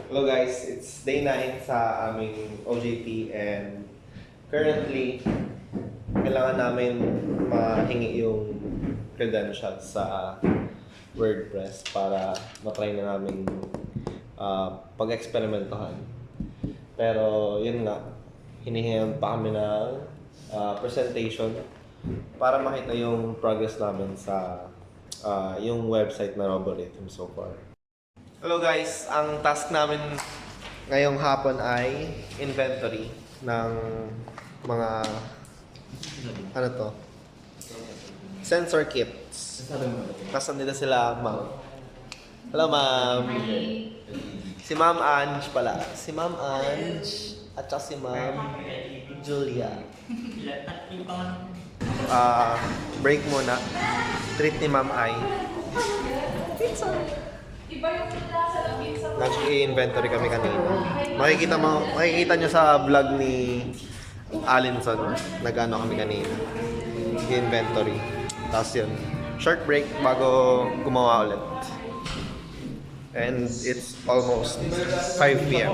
Hello guys, it's day 9 sa aming OJT and currently kailangan namin mahingi yung credentials sa WordPress para matry na namin pag-eksperimentohan. Pero yun nga, hinihingan pa kami ng presentation para makita yung progress namin sa yung website na Roborhythm so far. Hello guys, ang task namin ngayong hapon ay inventory ng mga ano to? Sensor kits. Tapos nandito sila, ma'am. Hello ma'am. Si Ma'am Ange pala. Si Ma'am Ange at saka si Ma'am Julia. Break muna. Treat ni Ma'am Ai. Pizza. Nag-i-inventory kami kanina. Makikita nyo sa vlog ni Alinson. Nag-ano kami kanina. Inventory. Tapos yun. Short break bago gumawa ulit. And it's almost 5 p.m.